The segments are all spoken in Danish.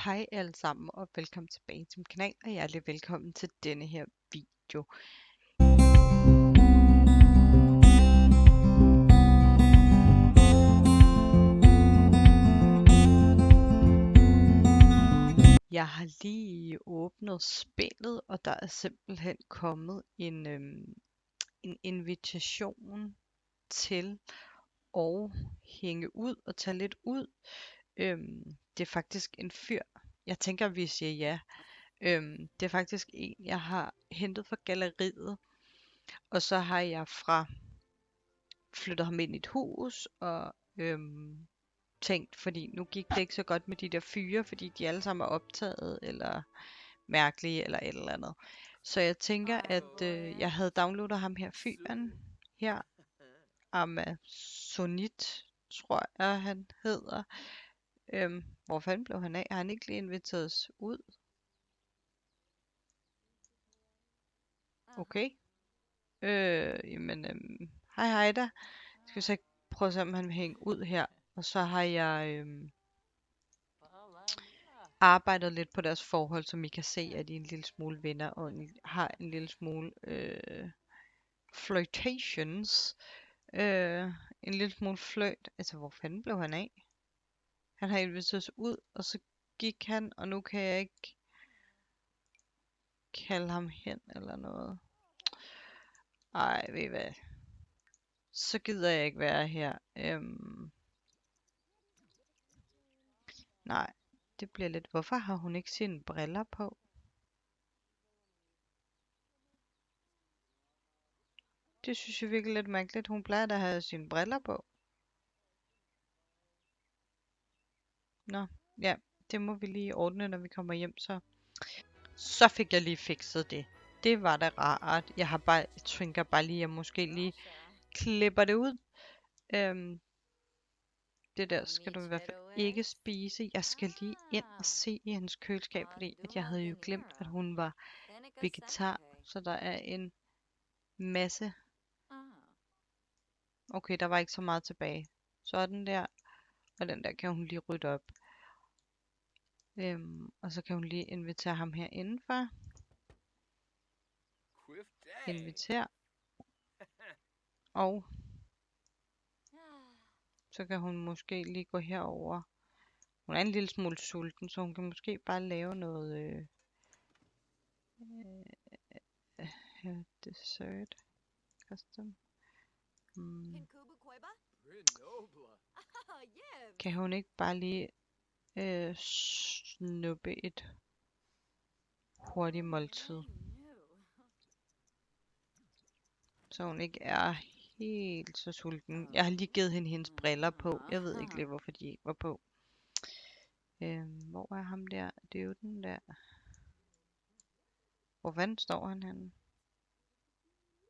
Hej alle sammen og velkommen tilbage til min kanal, og hjertelig velkommen til denne her video. Jeg har lige åbnet spillet, og der er simpelthen kommet en invitation til at hænge ud og tage lidt ud. Det er faktisk en fyr. Jeg tænker, vi siger ja. Det er faktisk en, jeg har hentet fra galleriet, og så har jeg flyttet ham ind i et hus, og tænkt, fordi nu gik det ikke så godt med de der fyre, fordi de alle sammen er optaget, eller mærkelige, eller et eller andet. Så jeg tænker, at jeg havde downloadet ham her fyren, her, Amazonit, tror jeg han hedder. Hvor fanden blev han af? Har han ikke lige inviteret os ud? Okay. Jamen, hej da. Skal vi så ikke prøve at se, om han vil hænge ud her. Og så har jeg arbejdet lidt på deres forhold, som I kan se, at de er en lille smule venner, og har en lille smule flirtations. En lille smule flirt. Altså, hvor fanden blev han af? Han har inviteret os ud, og så gik han, og nu kan jeg ikke kalde ham hen eller noget. Ej, ved I hvad? Så gider jeg ikke være her. Nej, det bliver lidt... Hvorfor har hun ikke sine briller på? Det synes jeg virkelig er lidt mærkeligt. Hun plejer da at have sine briller på. Nå, ja, det må vi lige ordne, når vi kommer hjem så. Så fik jeg lige fikset det. Det var da rart. Jeg tænker bare lige, at jeg måske lige klipper det ud. Det der skal du i hvert fald ikke spise. Jeg skal lige ind og se i hendes køleskab, fordi at jeg havde jo glemt, at hun var vegetar. Så der er en masse. Okay, der var ikke så meget tilbage. Sådan der. Og den der kan hun lige rydde op. Og så kan hun lige invitere ham her indenfor. Inviter. Og så kan hun måske lige gå herover. Hun er en lille smule sulten, så hun kan måske bare lave noget dessert. Custom. Kan hun ikke bare lige snuppe et hurtigt måltid? Så hun ikke er helt så sulten. Jeg har lige givet hende hendes briller på. Jeg ved ikke lige, hvorfor de ikke var på. Hvor er ham der? Det er jo den der. Hvor fanden står han henne?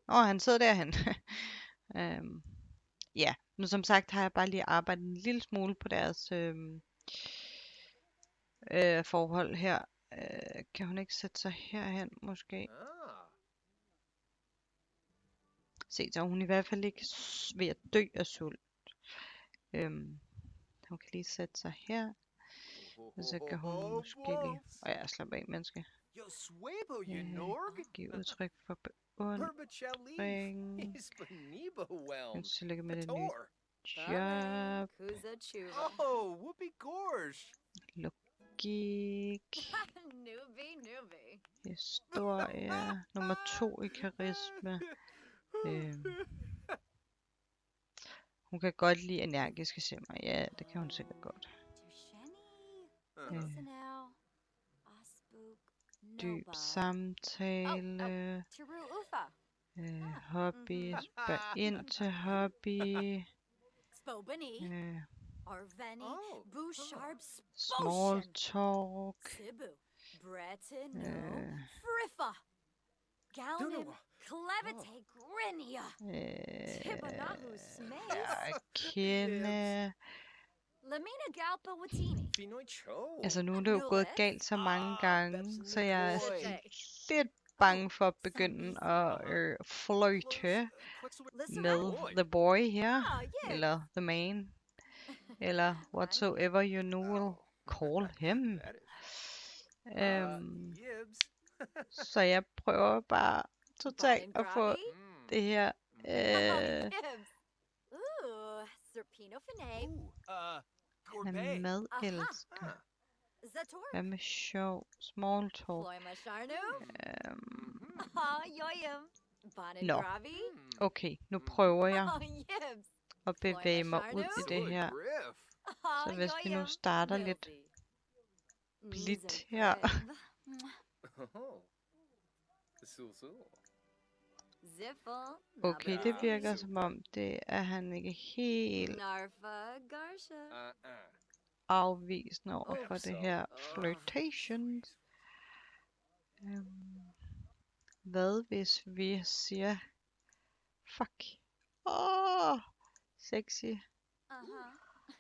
Han sidder derhen. Ja, men som sagt har jeg bare lige arbejdet en lille smule på deres forhold her. Kan hun ikke sætte sig herhen måske? Se, så er hun i hvert fald ikke ved at dø af sult. Hun kan lige sætte sig her. Og så kan hun måske lige... jeg slapper af, menneske. Giv udtryk for beundring. Tillykke med det nye job. Logik. Historie. Nummer 2 i karisma. Hun kan godt lide energiske simmer. Ja, det kan hun sikkert godt. Dyb samtale. Hobby. Spørg ind til hobby. Small talk. Kende. Altså nu er det jo gået galt så mange gange, så jeg er lidt bange for at begynde at flirte med the boy her, eller the man, eller whatsoever you know. call him. That is. Øhm, Yibs. så jeg prøver bare totalt Button at få Grubby? det her. Gibbs. Ooh, Serpino Fine. Ooh, Han gourmet. er madelsker. Ah. Zator. Hvad med sjov? Small talk. Floima Sharnu. Øhm, Yoyum. Button Nå. Grubby. okay, nu prøver jeg Yibs. at bevæge mig ud i det her. Griff. Så hvis vi nu starter lidt blidt her. Oh. Sul. Ziffel. Okay, det virker som om det er han ikke helt Narfa Garsha. afvisende over for det så. her flirtation. Hvad hvis vi siger fuck? Sexy.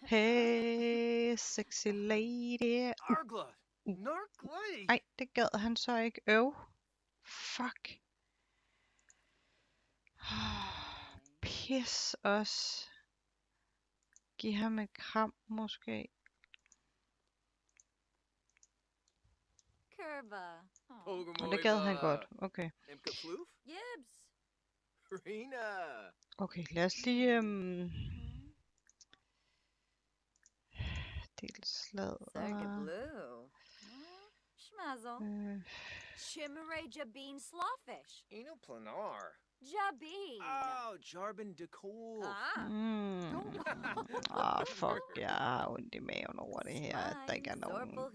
Hey, sexy lady. Argla. Narglay. Ej, det gad han så ikke. Fuck. Pis os. Giv ham et kram måske. Curva. Og det gad han godt. Okay. Imka Floof. Yibs. Rena. Okay, lad os lige dele Circuit sladder. Blue. Schmazzle. Chimere Jabeen Slawfish. Eno Planar. Jabeen. Oh, Jarbin Decol. Fuck, jeg har ondt i maven over det her, at der ikke er nogen Oh,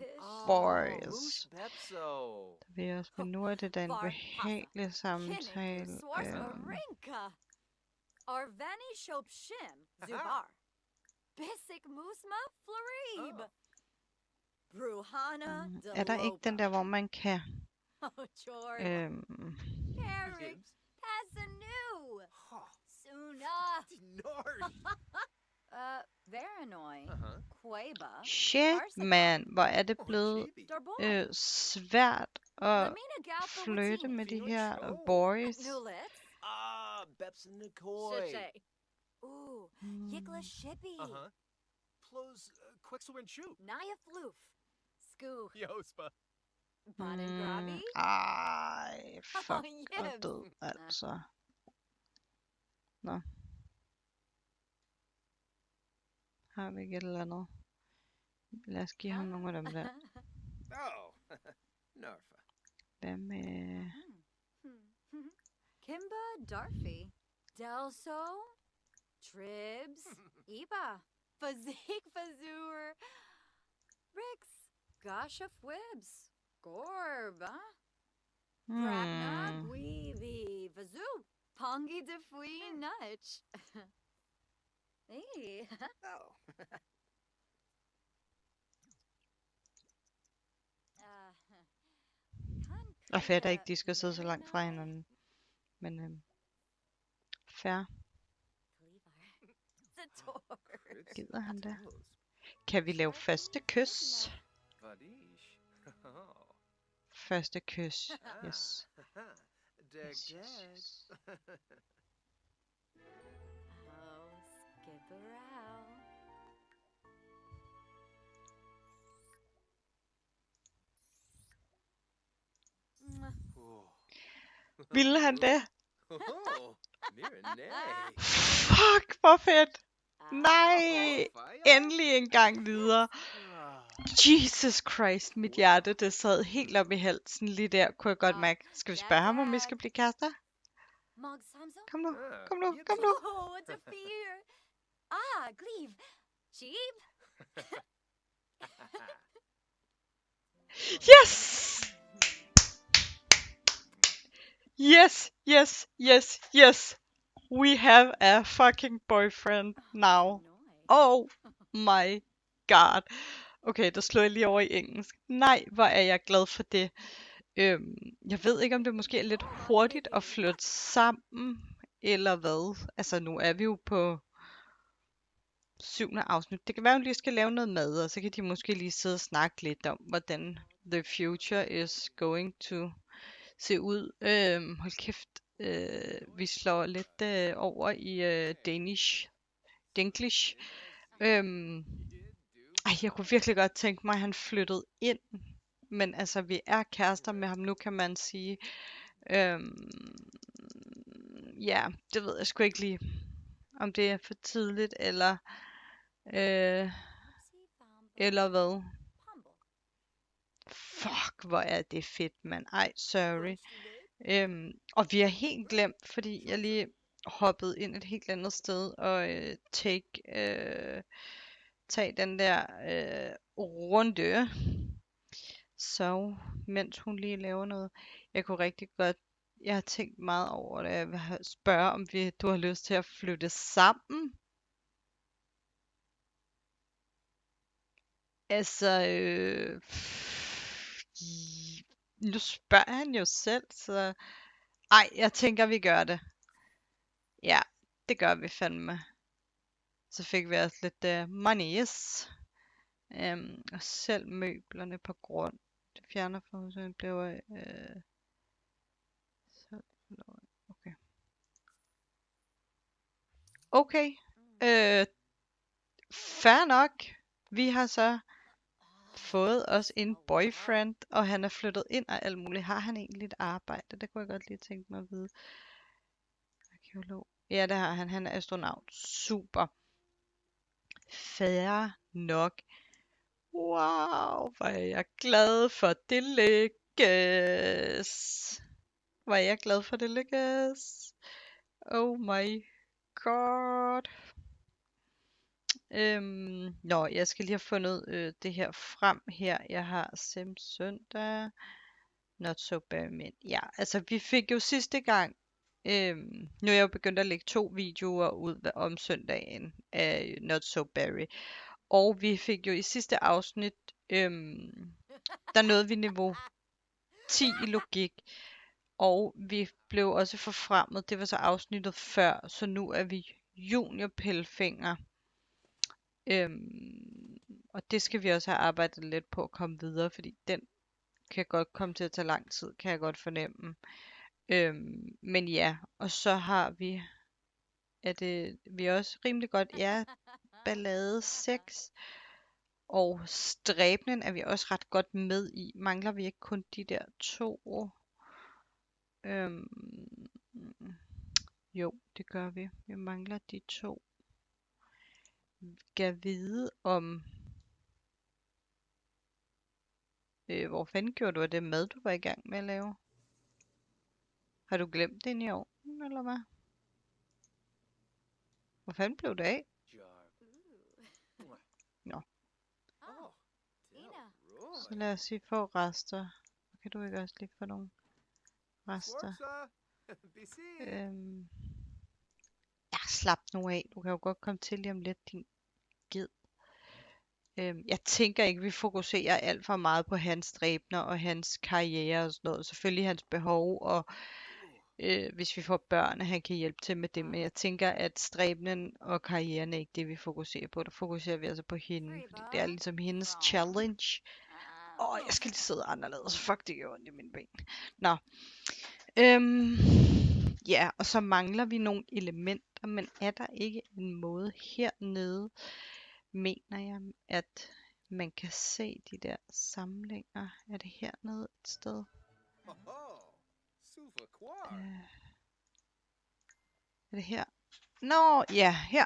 boys. Moosh Bepso. Der vil jeg også, men nu er det da en Far behagelig Kinnick samtale. Swars Orinka. Arvani Shop Shim. Zubar. Bisic Musma Florib. Bruhana. Er der ikke den der, hvor man kan Chor. Eric. Gibbs. Passanu. Oh, Suna. Nard. Veranoi. Quaba. shit, man, hvor er det blevet Chibi. Darboy. svært at Lamina Galpa flirte med de Fino her Cho. boys. Nulit. Bepson Nikoi. Shiche. Ooh. Yikla Shippy. Plos Quicksilver Shoot. Naya Floof. Skoo. Yospa. Bonin Grabby. Ej, fuck, og Yibs. død, altså. Nå. Har vi ikke et eller andet? Lad os give ham nogle af dem der. Oh, Narfa. Hvad med... Kimba Darfy. Delso. Tribs. Iba. Fazik Fazur. Rix. Gasha Fwibs. Gorb. Brabna Guivi. Fazoo. Pongi de Fui Nutch. Hey. Oh. Og fedt at ikke de skal sidde så langt fra hinanden. Men fair. Gider han det? Kan vi lave første kys? Vadish. Oh. Første kys. Yes. Dag Yes, yes, dag. yes. Oh, skip around. Oh. Ville han det? Oh. Mira nay. Fuck, hvor fedt! Nej! Fire. Endelig en gang videre. Ah. Jesus Christ, mit hjerte, det sad helt op i halsen lige der, kunne jeg godt mærke. Skal vi spørge ham, om vi skal blive kærester? Mog Samso? Kom nu, Ah, kom nu, yep. kom nu. Oh, what a fear! Gleave! Sheep? Yes! Yes, yes, yes, yes. We have a fucking boyfriend now. Oh my god. Okay, der slår jeg lige over i engelsk. Nej, hvor er jeg glad for det. Jeg ved ikke, om det måske er lidt hurtigt at flytte sammen, eller hvad. Altså, nu er vi jo på 7. afsnit. Det kan være, at hun lige skal lave noget mad, og så kan de måske lige sidde og snakke lidt om, hvordan the future is going to se ud. Hold kæft, vi slår lidt over i Danish. Dinglish. Ej, jeg kunne virkelig godt tænke mig, at han flyttede ind. Men altså, vi er kærester med ham nu, kan man sige. Øhm, ja, det ved jeg sgu ikke lige, om det er for tidligt, øh, eller hvad. Fuck, hvor er det fedt, mand. Ej, sorry. Og vi har helt glemt, fordi jeg lige hoppede ind et helt andet sted og tage den der runde. Så mens hun lige laver noget. Jeg kunne rigtig godt, jeg har tænkt meget over det. Jeg vil spørge, om du har lyst til at flytte sammen. Altså, nu spørger han jo selv, så ej, jeg tænker, vi gør det. Ja, det gør vi fandme. Så fik vi også lidt monies. Og selv møblerne på grund. Det fjerner for huset, bliver så okay. Okay. Fair nok. Vi har så fået os en boyfriend, og han er flyttet ind og alt muligt. Har han egentlig et arbejde? Det kunne jeg godt lige tænke mig at vide. Arkeolog. Ja, det har han. Han er astronaut. Super. Fair nok. Wow, hvor er jeg glad for, det lykkes. Hvor er jeg glad for, det lykkes. Oh my god. Nå, jeg skal lige have fundet det her frem her. Jeg har Sim søndag. Not so bad, men ja, altså vi fik jo sidste gang, nu er jeg jo begyndt at lægge 2 videoer ud om søndagen af Not So Berry. Og vi fik jo i sidste afsnit, der nåede vi niveau 10 i logik. Og vi blev også forfremmet, det var så afsnittet før, så nu er vi juniorpelfinger. Og det skal vi også have arbejdet lidt på at komme videre, fordi den kan godt komme til at tage lang tid, kan jeg godt fornemme. Men ja, og så har vi, vi er også rimelig godt, ja, ballade 6. Og stræbnen er vi også ret godt med i. Mangler vi ikke kun de der 2? Jo, det gør vi. Vi mangler de 2. Kan vide om... hvor fanden gjorde du af det mad, du var i gang med at lave? Har du glemt det ind i ovnen, eller hvad? Hvor fanden blev det af? Nå. Så lad os lige få rester. Kan du ikke også lige få nogle rester? Ja, slap nu af. Du kan jo godt komme til lige om lidt, din ged. Jeg tænker ikke, vi fokuserer alt for meget på hans stræbner og hans karriere og sådan noget. Selvfølgelig hans behov, og hvis vi får børn, at han kan hjælpe til med det. Men jeg tænker, at stræbnen og karrieren er ikke det, vi fokuserer på. Der fokuserer vi altså på hende, fordi det er ligesom hendes challenge. Jeg skal lige sidde anderledes. Fuck, det gør ondt i mine ben. Nå. Ja, og så mangler vi nogle elementer, men er der ikke en måde hernede, mener jeg, at man kan se de der samlinger? Er det hernede et sted? Er det her? Nå, ja, her.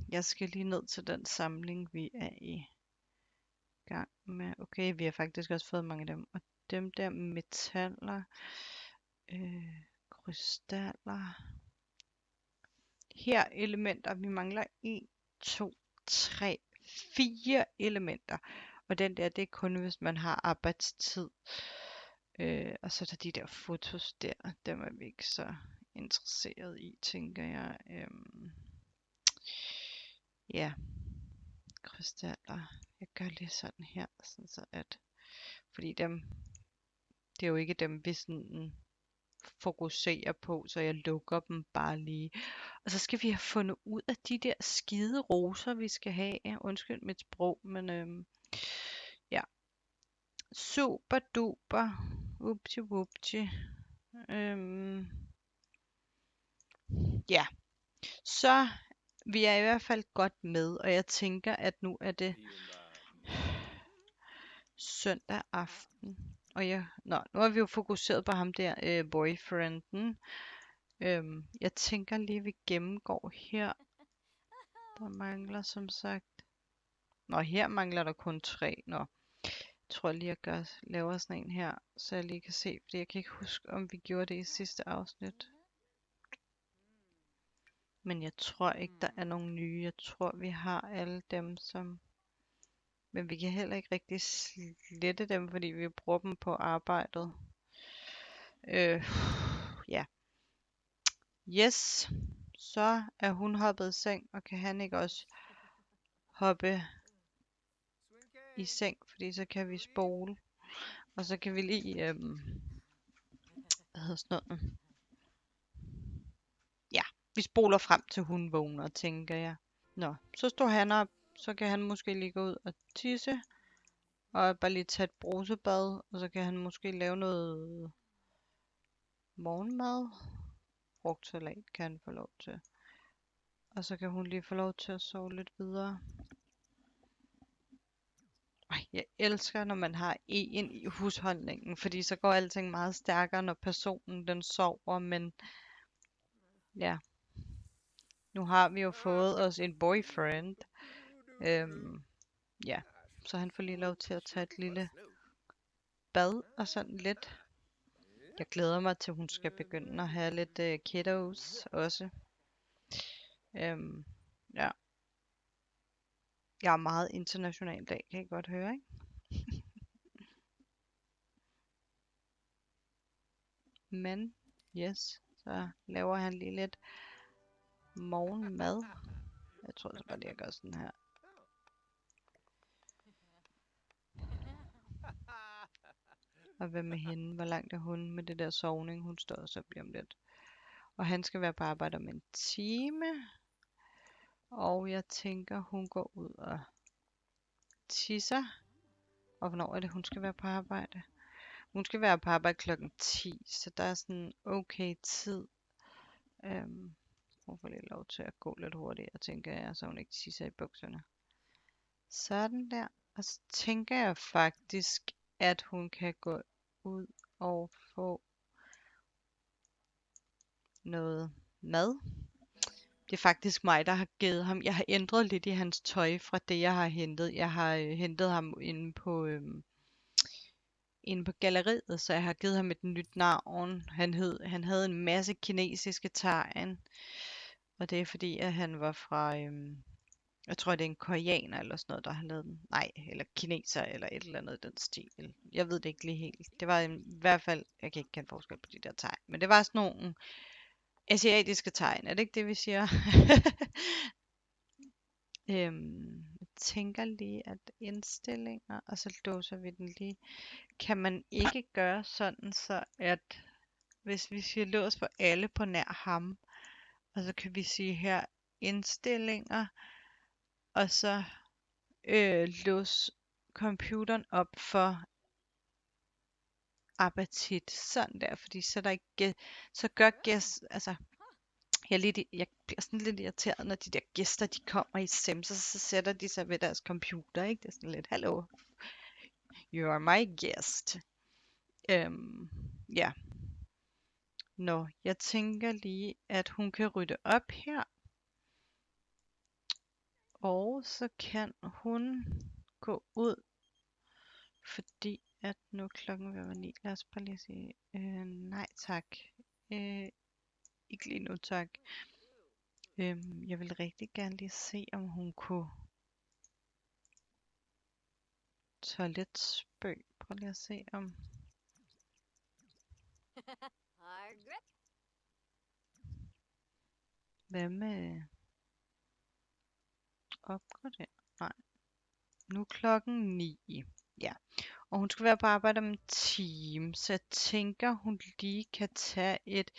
Jeg skal lige ned til den samling, vi er i gang med. Okay, vi har faktisk også fået mange af dem. Og dem der metaller, krystaller. Her elementer, vi mangler 1, 2, 3, 4 elementer. Og den der, det er kun hvis man har arbejdstid. Og så er der de der fotos der, dem er vi ikke så interesseret i, tænker jeg. Ja, krystaller. Jeg gør lige sådan her, sådan så at, fordi dem, det er jo ikke dem, vi sådan fokuserer på, så jeg lukker dem bare lige. Og så skal vi have fundet ud af de der skide roser, vi skal have. Undskyld mit sprog, men ja. Super duper. Upti wupti. Ja. Så Vi er i hvert fald godt med, og jeg tænker, at nu er det søndag aften. Og nu har vi jo fokuseret på ham der, boyfrienden. Jeg tænker lige, vi gennemgår her. Der mangler som sagt. Nå, her mangler der kun 3. Nå, jeg tror lige, jeg laver sådan en her, så jeg lige kan se. Fordi jeg kan ikke huske, om vi gjorde det i sidste afsnit. Men jeg tror ikke, der er nogen nye. Jeg tror, vi har alle dem, som... Men vi kan heller ikke rigtig slette dem, fordi vi bruger dem på arbejdet. Ja. Yes. Så er hun hoppet i seng, og kan han ikke også hoppe i seng, fordi så kan vi spole. Og så kan vi lige, hvad hedder sådan noget? Ja, vi spoler frem til hun vågner, tænker jeg. Nå, så står han op, så kan han måske lige gå ud og tisse, og bare lige tage et brusebad, og så kan han måske lave noget morgenmad. Frugtsalat kan han få lov til. Og så kan hun lige få lov til at sove lidt videre. Ej, jeg elsker, når man har en i husholdningen, fordi så går alting meget stærkere, når personen den sover, men ja, nu har vi jo fået os en boyfriend. Ja, så han får lige lov til at tage et lille bad og sådan lidt. Jeg glæder mig til, hun skal begynde at have lidt kiddos også. Ja. Jeg er meget international i dag, kan I godt høre, ikke? Men, yes, så laver han lige lidt morgenmad. Jeg tror så bare lige, jeg gør sådan her. Og hvad med hende? Hvor langt er hun med det der sovning? Hun står så lige om lidt. Og han skal være på arbejde om en time. Og jeg tænker, hun går ud og tisser. Og hvornår er det, hun skal være på arbejde? Hun skal være på arbejde klokken 10, så der er sådan okay tid. Hun får lige lov til at gå lidt hurtigere, tænker jeg, så hun ikke tisser i bukserne. Sådan der. Og så tænker jeg faktisk, at hun kan gå ud og få noget mad. Det er faktisk mig, der har givet ham. Jeg har ændret lidt i hans tøj fra det, jeg har hentet. Jeg har hentet ham inde på galleriet, så jeg har givet ham et nyt navn. Han havde en masse kinesiske tegn. Og det er fordi, at han var fra... jeg tror, det er en koreaner eller sådan noget, der har lavet den. Nej, eller kineser eller et eller andet i den stil. Jeg ved det ikke lige helt. Det var i hvert fald... Jeg kan ikke kende forskel på de der tegn. Men det var sådan nogle asiatiske tegn. Er det ikke det, vi siger? Jeg tænker lige, at indstillinger, og så låser vi den lige. Kan man ikke gøre sådan, så at hvis vi siger lås for alle på nær ham, og så kan vi sige her indstillinger, og så lås computeren op for appetit, sådan der, fordi så der ikke, så gør gæst, altså jeg bliver sådan lidt irriteret, når de der gæster, de kommer i Sims, så sætter de sig ved deres computer, ikke? Det er sådan lidt, hello, you are my guest. Ja. Nå, jeg tænker lige, at hun kan rydde op her. Og så kan hun gå ud, fordi at nu klokken vil være 9. Lad os bare lige sige, nej tak. Ikke lige nu tak. Jeg vil rigtig gerne lige se, om hun kunne toiletspøg. Prøv lige at se om... Hvad med opgradering? Nej. Nu er klokken 9. Ja. Og hun skal være på arbejde om en time, så jeg tænker, hun lige kan tage et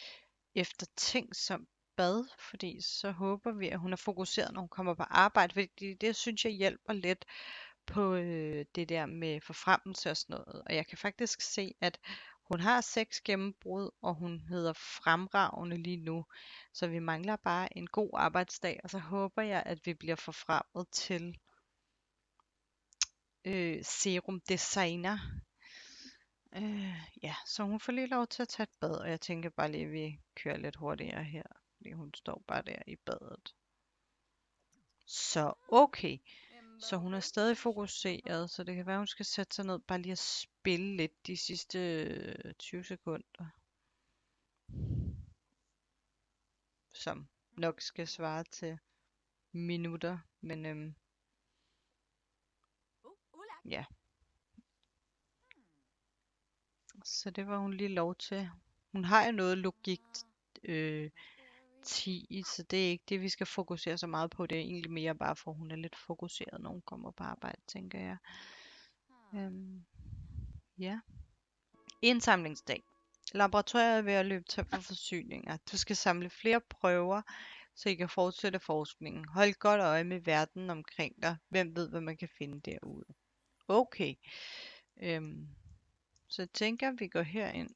eftertænksomt bad, fordi så håber vi, at hun er fokuseret, når hun kommer på arbejde, fordi det synes jeg hjælper lidt på det der med forfremmelse og sådan noget. Og jeg kan faktisk se, at Hun har 6 gennembrud, og hun hedder fremragende lige nu. Så vi mangler bare en god arbejdsdag, og så håber jeg, at vi bliver forfremmet til serum designer. Ja, så hun får lige lov til at tage et bad, og jeg tænker bare lige, at vi kører lidt hurtigere her, fordi hun står bare der i badet. Så okay, så hun er stadig fokuseret, så det kan være, hun skal sætte sig ned bare lige at spille lidt de sidste 20 sekunder, som nok skal svare til minutter, men ja. Så det var hun lige lov til. Hun har jo noget logik 10, så det er ikke det, vi skal fokusere så meget på. Det er egentlig mere bare for, at hun er lidt fokuseret, når hun kommer på arbejde, tænker jeg. Ja. Indsamlingsdag. Laboratoriet er ved at løbe tør for forsyninger. Du skal samle flere prøver, så I kan fortsætte forskningen. Hold godt øje med verden omkring dig. Hvem ved, hvad man kan finde derude. Okay. Så jeg tænker, vi går herind.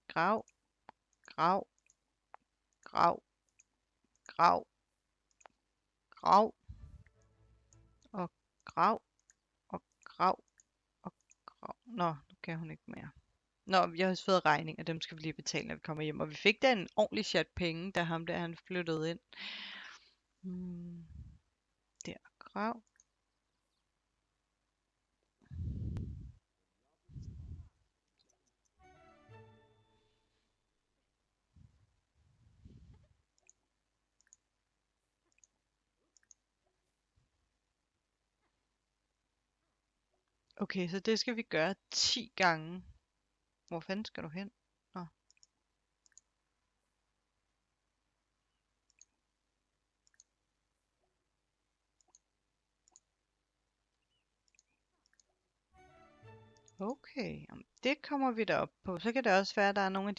Grav, grav, grav, grav, grav, og grav, og grav, og grav. Nå, nu kan hun ikke mere. Nå, jeg har fået regning, og dem skal vi lige betale, når vi kommer hjem. Og vi fik da en ordentlig chat penge, da ham der han flyttede ind. Der, grav. Okay, så det skal vi gøre 10 gange. Hvor fanden skal du hen? Nå. Okay, jamen, det kommer vi da op på. Så kan det også være, at der er nogle af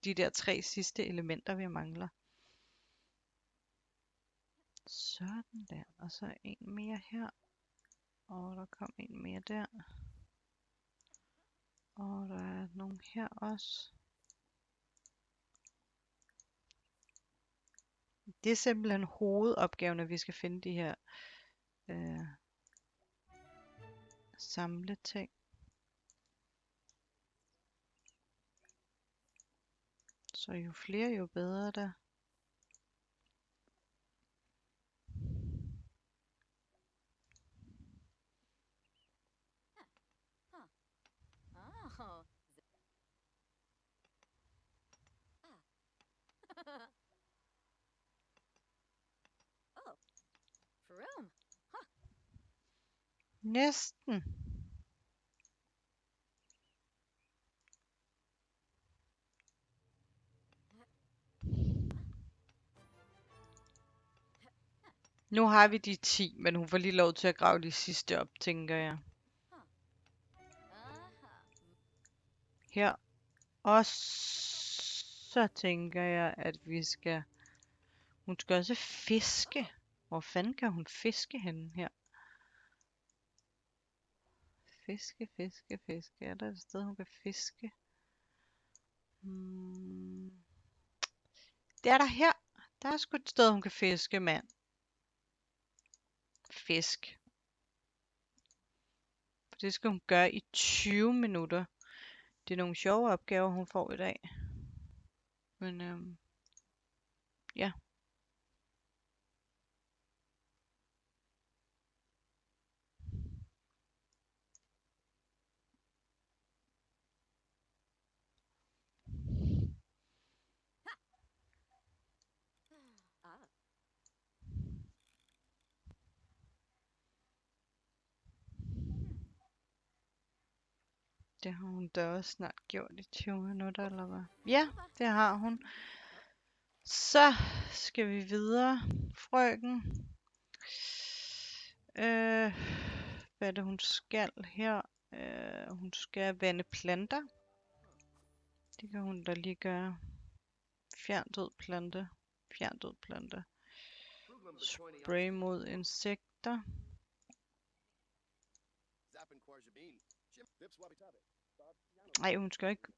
de der 3 sidste elementer, vi mangler. Sådan der. Og så en mere her. Og der kom en mere der. Og der er nogle her også. Det er simpelthen hovedopgaven, at vi skal finde de her samle ting. Så jo flere, jo bedre der. Næsten. Nu har vi de 10, men hun får lige lov til at grave de sidste op, tænker jeg. Her. Og så tænker jeg, at vi skal... Hun skal også fiske. Hvor fanden kan hun fiske henne her? Fiske, fiske, fiske. Er der et sted, hun kan fiske? Det er der her. Der er sgu et sted, hun kan fiske, mand. Fisk. Det skal hun gøre i 20 minutter. Det er nogle sjove opgaver, hun får i dag. Men ja. Det har hun da også snart gjort i 20 minutter, eller hvad? Ja, det har hun. Så skal vi videre, frøken. Hvad er det, hun skal her? Hun skal vande planter. Det kan hun da lige gøre. Fjern død plante. Fjern død plante. Spray mod insekter. Ej, hun skal ikke...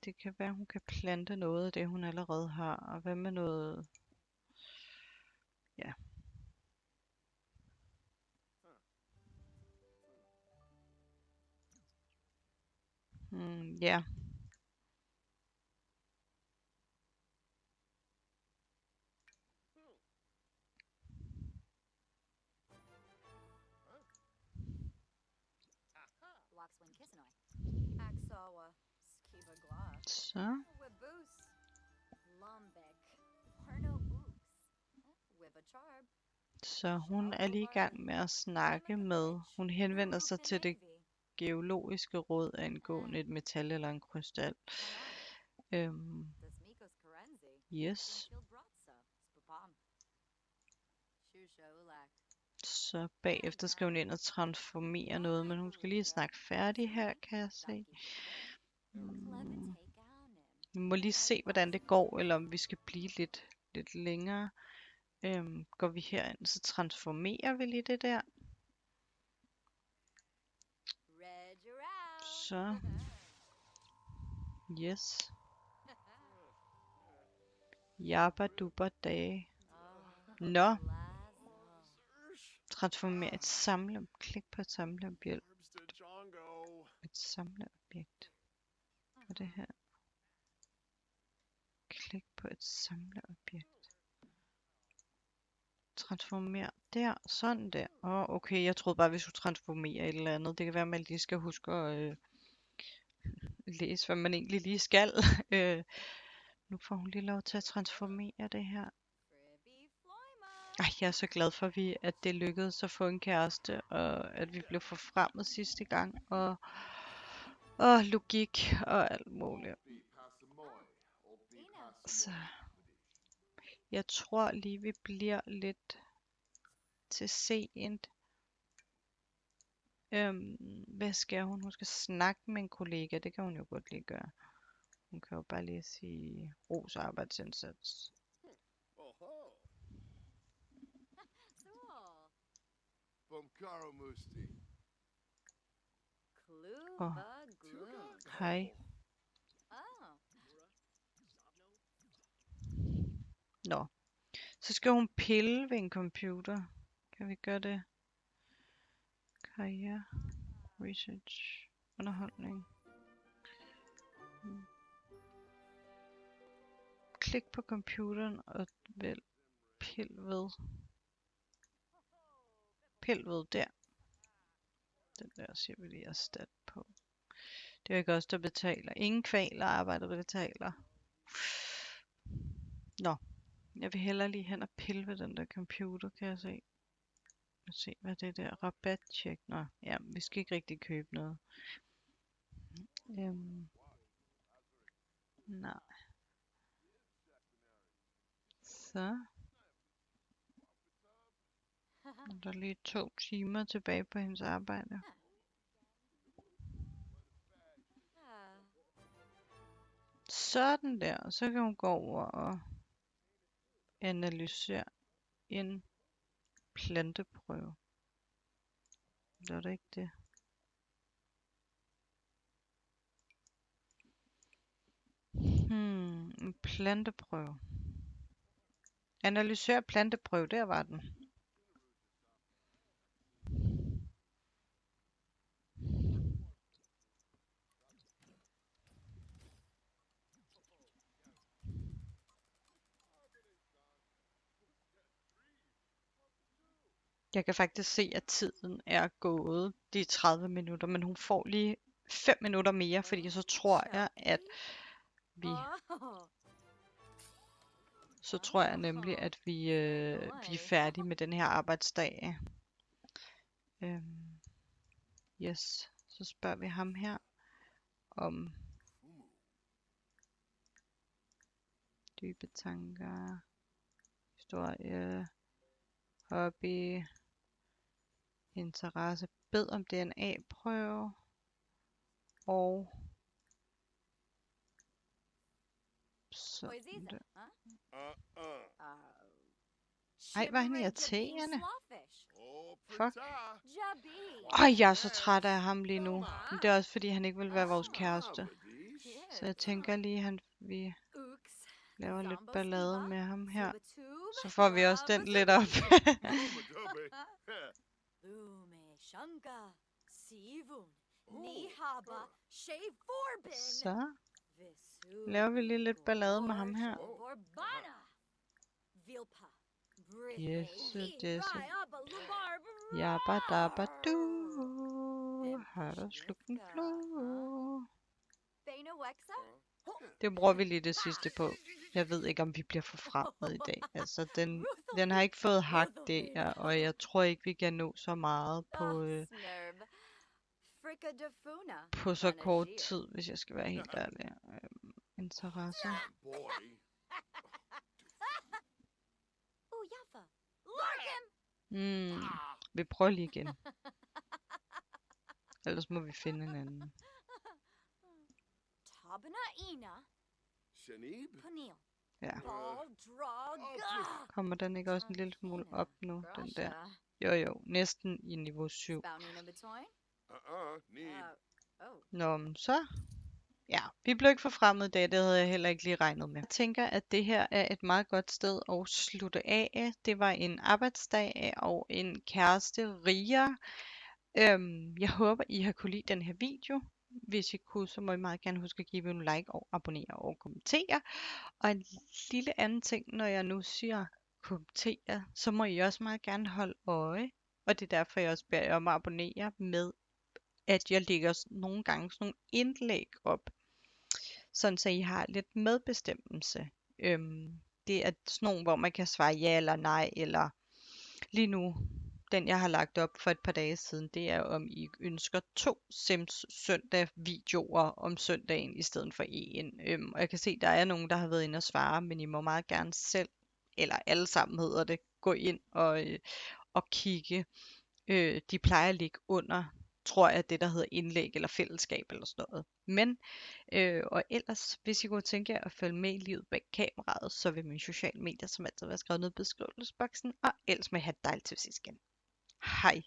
Det kan være, hun kan plante noget af det, hun allerede har. Og hvad med noget... Ja. Ja. Waxwin Kisanoy. Axawa. Skiva Gla. Så. Wibus. Lumbek. Parno Ooks. Wiba Charb. Så hun er lige i gang med at snakke med... Hun henvender sig til det geologiske råd angående et metal eller en krystal. Dasmikos Karenzi. Yes. Kilbratsa. Spapam. Shusha Ulak. Så bagefter skal hun ind og transformere noget, men hun skal lige snakke færdig her, kan jeg se. Vi må lige se, hvordan det går, eller om vi skal blive lidt længere. Går vi herind, så transformerer vi lige det der. Så. Yes. Jabba dubba dage. Nå. Transformer et samle. Klik på et samleobjekt. Et samleobjekt. Hvad er det her? Klik på et samleobjekt. Transformer der, sådan der. Okay, jeg troede bare, vi skulle transformere et eller andet. Det kan være, at man lige skal huske at læse, hvad man egentlig lige skal. Nu får hun lige lov til at transformere det her. Ej, jeg er så glad for, at det lykkedes at få en kæreste, og at vi blev forfremmet sidste gang, og logik og alt muligt. Så jeg tror lige, vi bliver lidt til sent. Hvad skal hun? Hun skal snakke med en kollega. Det kan hun jo godt lige gøre. Hun kan jo bare lige sige ros arbejdsindsats. Hej. Nå. Så skal hun pille ved en computer. Kan vi gøre det? Karriere. Research. Underholdning. Klik på computeren og vælg pil ved. Pil ved der. Den der siger vi lige erstat på. Det er jo ikke os, der betaler. Ingen kvaler arbejder, der betaler. Nå. Jeg vil hellere lige hen og pille ved den der computer, kan jeg se. Se, hvad det der rabattjek. Nå, ja, vi skal ikke rigtig købe noget. Nej. Så. Der er lige 2 timer tilbage på hendes arbejde. Sådan der. Så kan hun gå over og analysere en planteprøve. Er det ikke det? En planteprøve. Analysør planteprøve, der var den. Jeg kan faktisk se, at tiden er gået de 30 minutter, men hun får lige 5 minutter mere, fordi så tror jeg, at vi... Så tror jeg nemlig, at vi er færdige med den her arbejdsdag. Yes, så spørger vi ham her om dybe tanker, historie, hobby, interesse, bed om DNA-prøve og sådan der. Ej, var han irriterende. Fuck. Jabi. Jeg er så træt af ham lige nu. Men det er også fordi, han ikke vil være vores kæreste. Så jeg tænker lige, vi Ux. laver lidt Zambos ballade Iba, med ham her. Subatub, Så får vi også den lidt op. Lume Shankar, Sivun, Nihaba, Shave Forbin. Så laver vi lige lidt ballade med ham her. Vorbana. Vilpa. Jesse, Jesse. Jabba dabba du. Har du slugt en flue? Det bruger vi lige det sidste på. Jeg ved ikke, om vi bliver forfremmet i dag. Altså, den har ikke fået hak der, og jeg tror ikke, vi kan nå så meget på så kort tid, hvis jeg skal være helt ærlig. Interesse. Vi prøver lige igen. Ellers må vi finde en anden. Ja. Kommer den ikke også en lille smule op nu, den der? Jo, næsten i niveau 7. Nå, men så. Ja, vi blev ikke forfremmet i dag, det havde jeg heller ikke lige regnet med. Jeg tænker, at det her er et meget godt sted at slutte af. Det var en arbejdsdag og en kæreste Ria. Jeg håber, I har kunne lide den her video. Hvis I kunne, så må I meget gerne huske at give en like og abonnere og kommentere. Og en lille anden ting, når jeg nu siger kommentere, så må I også meget gerne holde øje. Og det er derfor, jeg også beder jer om at abonnere med, at jeg lægger nogle gange sådan nogle indlæg op. Sådan så I har lidt medbestemmelse. Det er sådan nogle, hvor man kan svare ja eller nej, eller lige nu, den jeg har lagt op for et par dage siden, det er om I ønsker 2 Sims søndag videoer om søndagen i stedet for en. Og jeg kan se, der er nogen, der har været inde og svare, men I må meget gerne selv, eller alle sammen hedder det, gå ind og kigge. De plejer at ligge under, tror jeg, det der hedder indlæg eller fællesskab eller sådan noget. Men, og ellers, hvis I kunne tænke jer at følge med i livet bag kameraet, så vil mine sociale medier som altid være skrevet ned i beskrivelsesboksen, og ellers må I have et dejligt til sidst igen. Hej!